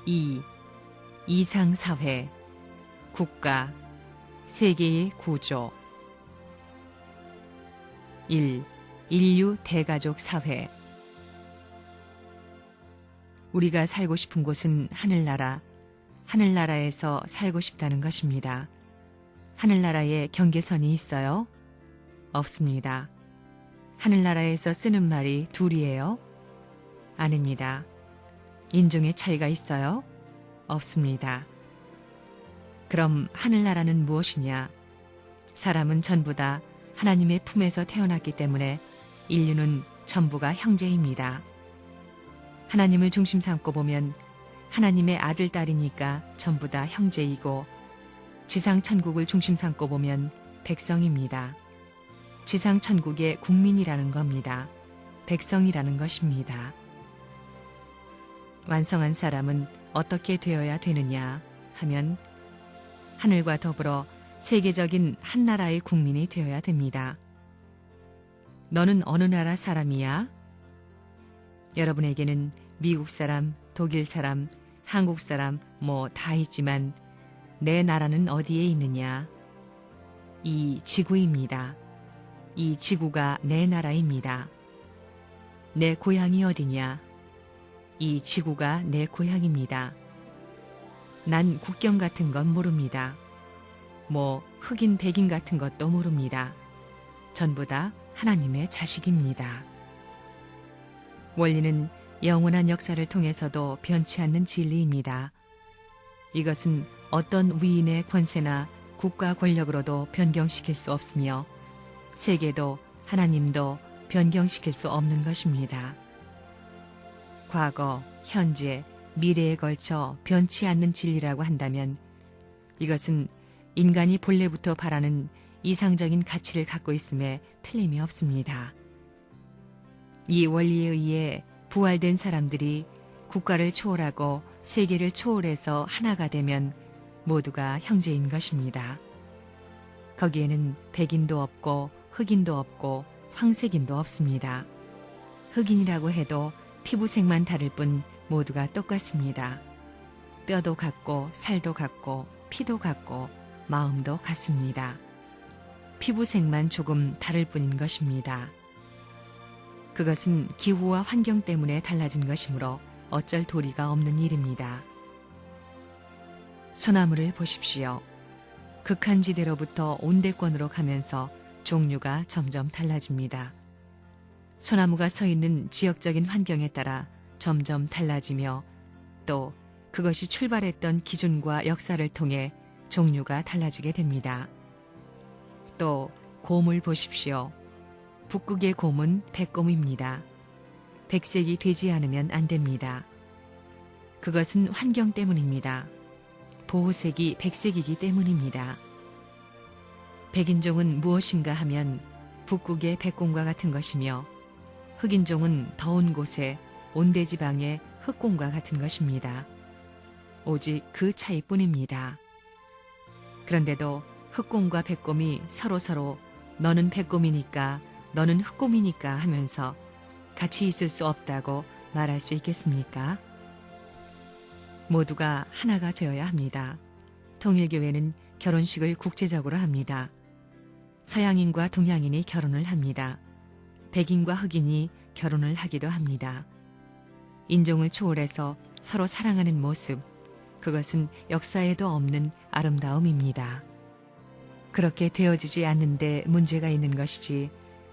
2. 이상사회, 국가, 세계의 구조. 1. 인류 대가족 사회. 우리가 살고 싶은 곳은 하늘나라, 하늘나라에서 살고 싶다는 것입니다. 하늘나라에 경계선이 있어요? 없습니다. 하늘나라에서 쓰는 말이 둘이에요? 아닙니다. 인종의 차이가 있어요? 없습니다. 그럼 하늘나라는 무엇이냐? 사람은 전부 다 하나님의 품에서 태어났기 때문에 인류는 전부가 형제입니다. 하나님을 중심 삼고 보면 하나님의 아들, 딸이니까 전부 다 형제이고, 지상 천국을 중심 삼고 보면 백성입니다. 지상 천국의 국민이라는 겁니다. 백성이라는 것입니다. 완성한 사람은 어떻게 되어야 되느냐 하면 하늘과 더불어 세계적인 한 나라의 국민이 되어야 됩니다. 너는 어느 나라 사람이야? 여러분에게는 미국 사람, 독일 사람, 한국 사람 뭐 다 있지만 내 나라는 어디에 있느냐? 이 지구입니다. 이 지구가 내 나라입니다. 내 고향이 어디냐? 이 지구가 내 고향입니다. 난 국경 같은 건 모릅니다. 뭐 흑인, 백인 같은 것도 모릅니다. 전부 다 하나님의 자식입니다. 원리는 영원한 역사를 통해서도 변치 않는 진리입니다. 이것은 어떤 위인의 권세나 국가 권력으로도 변경시킬 수 없으며 세계도 하나님도 변경시킬 수 없는 것입니다. 과거, 현재, 미래에 걸쳐 변치 않는 진리라고 한다면 이것은 인간이 본래부터 바라는 이상적인 가치를 갖고 있음에 틀림이 없습니다. 이 원리에 의해 부활된 사람들이 국가를 초월하고 세계를 초월해서 하나가 되면 모두가 형제인 것입니다. 거기에는 백인도 없고 흑인도 없고 황색인도 없습니다. 흑인이라고 해도 피부색만 다를 뿐 모두가 똑같습니다. 뼈도 같고 살도 같고 피도 같고 마음도 같습니다. 피부색만 조금 다를 뿐인 것입니다. 그것은 기후와 환경 때문에 달라진 것이므로 어쩔 도리가 없는 일입니다. 소나무를 보십시오. 극한지대로부터 온대권으로 가면서 종류가 점점 달라집니다. 소나무가 서 있는 지역적인 환경에 따라 점점 달라지며 또 그것이 출발했던 기준과 역사를 통해 종류가 달라지게 됩니다. 또 곰을 보십시오. 북극의 곰은 백곰입니다. 백색이 되지 않으면 안 됩니다. 그것은 환경 때문입니다. 보호색이 백색이기 때문입니다. 백인종은 무엇인가 하면 북극의 백곰과 같은 것이며 흑인종은 더운 곳에 온대지방의 흑곰과 같은 것입니다. 오직 그 차이뿐입니다. 그런데도 흑곰과 백곰이 서로 너는 백곰이니까 너는 흑곰이니까 하면서 같이 있을 수 없다고 말할 수 있겠습니까? 모두가 하나가 되어야 합니다. 통일교회는 결혼식을 국제적으로 합니다. 서양인과 동양인이 결혼을 합니다. 백인과 흑인이 결혼을 하기도 합니다. 인종을 초월해서 서로 사랑하는 모습, 그것은 역사에도 없는 아름다움입니다. 그렇게 되어지지 않는데 문제가 있는 것이지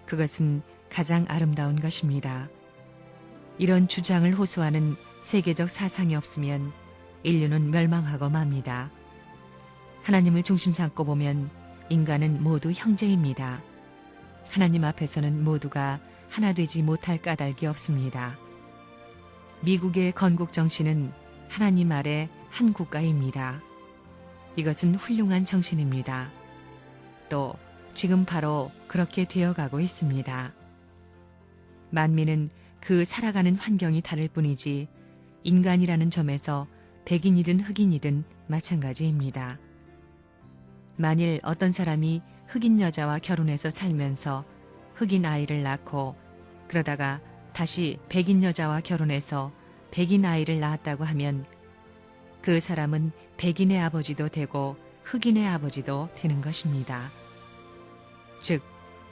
그것은 가장 아름다운 것입니다. 이런 주장을 호소하는 세계적 사상이 없으면 인류는 멸망하고 맙니다. 하나님을 중심 삼고 보면 인간은 모두 형제입니다. 하나님 앞에서는 모두가 하나 되지 못할 까닭이 없습니다. 미국의 건국 정신은 하나님 아래 한 국가입니다. 이것은 훌륭한 정신입니다. 또 지금 바로 그렇게 되어가고 있습니다. 만민은 그 살아가는 환경이 다를 뿐이지 인간이라는 점에서 백인이든 흑인이든 마찬가지입니다. 만일 어떤 사람이 흑인 여자와 결혼해서 살면서 흑인 아이를 낳고 그러다가 다시 백인 여자와 결혼해서 백인 아이를 낳았다고 하면 그 사람은 백인의 아버지도 되고 흑인의 아버지도 되는 것입니다. 즉,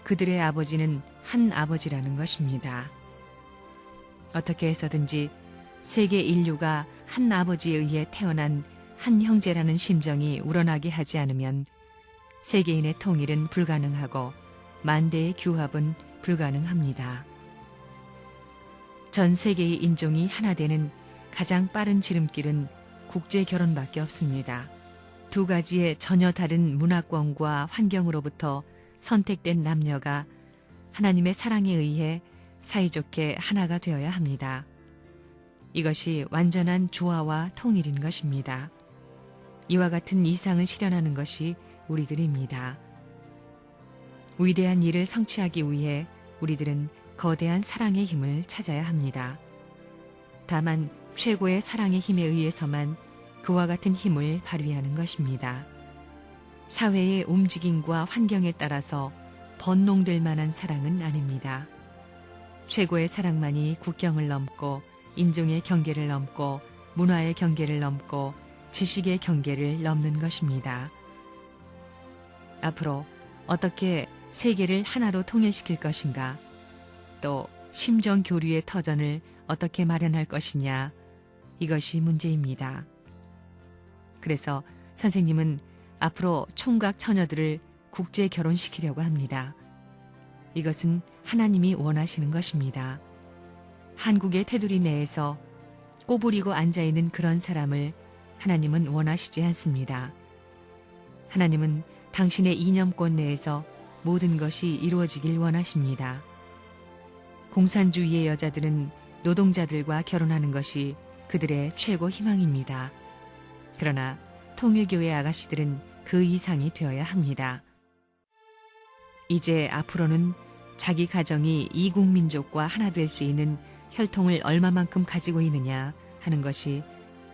그들의 아버지는 한 아버지라는 것입니다. 어떻게 해서든지 세계 인류가 한 아버지에 의해 태어난 한 형제라는 심정이 우러나게 하지 않으면 세계인의 통일은 불가능하고 만대의 규합은 불가능합니다. 전 세계의 인종이 하나 되는 가장 빠른 지름길은 국제 결혼밖에 없습니다. 두 가지의 전혀 다른 문화권과 환경으로부터 선택된 남녀가 하나님의 사랑에 의해 사이좋게 하나가 되어야 합니다. 이것이 완전한 조화와 통일인 것입니다. 이와 같은 이상을 실현하는 것이 우리들입니다. 위대한 일을 성취하기 위해 우리들은 거대한 사랑의 힘을 찾아야 합니다. 다만 최고의 사랑의 힘에 의해서만 그와 같은 힘을 발휘하는 것입니다. 사회의 움직임과 환경에 따라서 번농될 만한 사랑은 아닙니다. 최고의 사랑만이 국경을 넘고 인종의 경계를 넘고 문화의 경계를 넘고 지식의 경계를 넘는 것입니다. 앞으로 어떻게 세계를 하나로 통일시킬 것인가, 또 심정 교류의 터전을 어떻게 마련할 것이냐, 이것이 문제입니다. 그래서 선생님은 앞으로 총각 처녀들을 국제 결혼시키려고 합니다. 이것은 하나님이 원하시는 것입니다. 한국의 테두리 내에서 꼬부리고 앉아있는 그런 사람을 하나님은 원하시지 않습니다. 하나님은 당신의 이념권 내에서 모든 것이 이루어지길 원하십니다. 공산주의의 여자들은 노동자들과 결혼하는 것이 그들의 최고 희망입니다. 그러나 통일교회 아가씨들은 그 이상이 되어야 합니다. 이제 앞으로는 자기 가정이 이국민족과 하나 될 수 있는 혈통을 얼마만큼 가지고 있느냐 하는 것이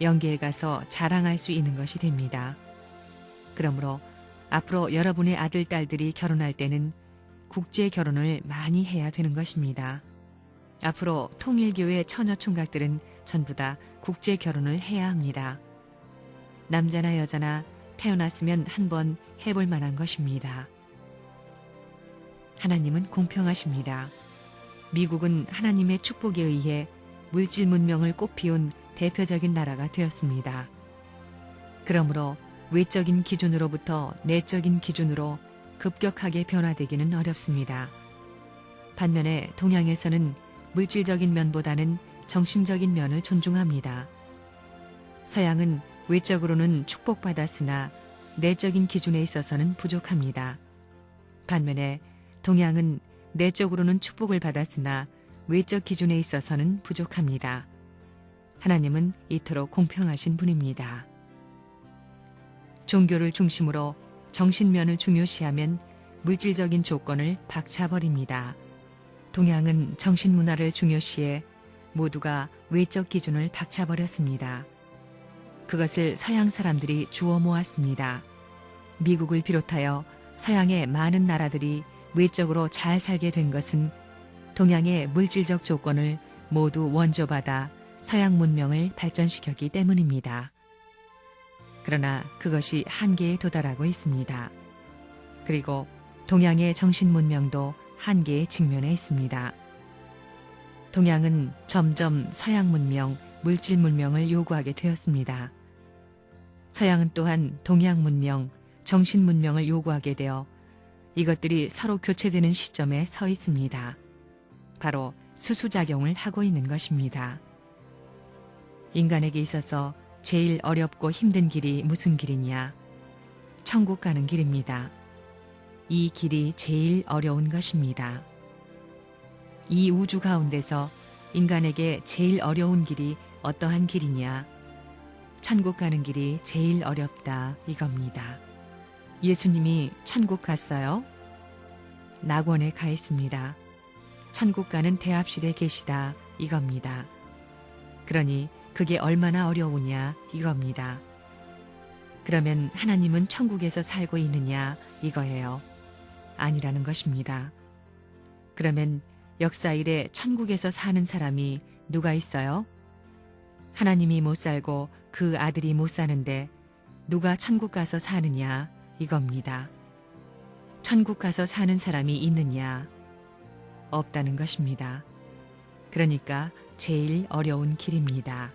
영계에 가서 자랑할 수 있는 것이 됩니다. 그러므로 앞으로 여러분의 아들, 딸들이 결혼할 때는 국제 결혼을 많이 해야 되는 것입니다. 앞으로 통일교회 처녀 총각들은 전부 다 국제 결혼을 해야 합니다. 남자나 여자나 태어났으면 한번 해볼 만한 것입니다. 하나님은 공평하십니다. 미국은 하나님의 축복에 의해 물질 문명을 꽃피운 대표적인 나라가 되었습니다. 그러므로 외적인 기준으로부터 내적인 기준으로 급격하게 변화되기는 어렵습니다. 반면에 동양에서는 물질적인 면보다는 정신적인 면을 존중합니다. 서양은 외적으로는 축복받았으나 내적인 기준에 있어서는 부족합니다. 반면에 동양은 내적으로는 축복을 받았으나 외적 기준에 있어서는 부족합니다. 하나님은 이토록 공평하신 분입니다. 종교를 중심으로 정신면을 중요시하면 물질적인 조건을 박차버립니다. 동양은 정신문화를 중요시해 모두가 외적 기준을 박차버렸습니다. 그것을 서양 사람들이 주워 모았습니다. 미국을 비롯하여 서양의 많은 나라들이 외적으로 잘 살게 된 것은 동양의 물질적 조건을 모두 원조받아 서양 문명을 발전시켰기 때문입니다. 그러나 그것이 한계에 도달하고 있습니다. 그리고 동양의 정신 문명도 한계에 직면해 있습니다. 동양은 점점 서양 문명, 물질 문명을 요구하게 되었습니다. 서양은 또한 동양 문명, 정신 문명을 요구하게 되어 이것들이 서로 교체되는 시점에 서 있습니다. 바로 수수작용을 하고 있는 것입니다. 인간에게 있어서 제일 어렵고 힘든 길이 무슨 길이냐? 천국 가는 길입니다. 이 길이 제일 어려운 것입니다. 이 우주 가운데서 인간에게 제일 어려운 길이 어떠한 길이냐? 천국 가는 길이 제일 어렵다 이겁니다. 예수님이 천국 갔어요? 낙원에 가 있습니다. 천국 가는 대합실에 계시다 이겁니다. 그러니 그게 얼마나 어려우냐 이겁니다. 그러면 하나님은 천국에서 살고 있느냐 이거예요. 아니라는 것입니다. 그러면 역사 이래 천국에서 사는 사람이 누가 있어요? 하나님이 못 살고 그 아들이 못 사는데 누가 천국 가서 사느냐 이겁니다. 천국 가서 사는 사람이 있느냐? 없다는 것입니다. 그러니까 제일 어려운 길입니다.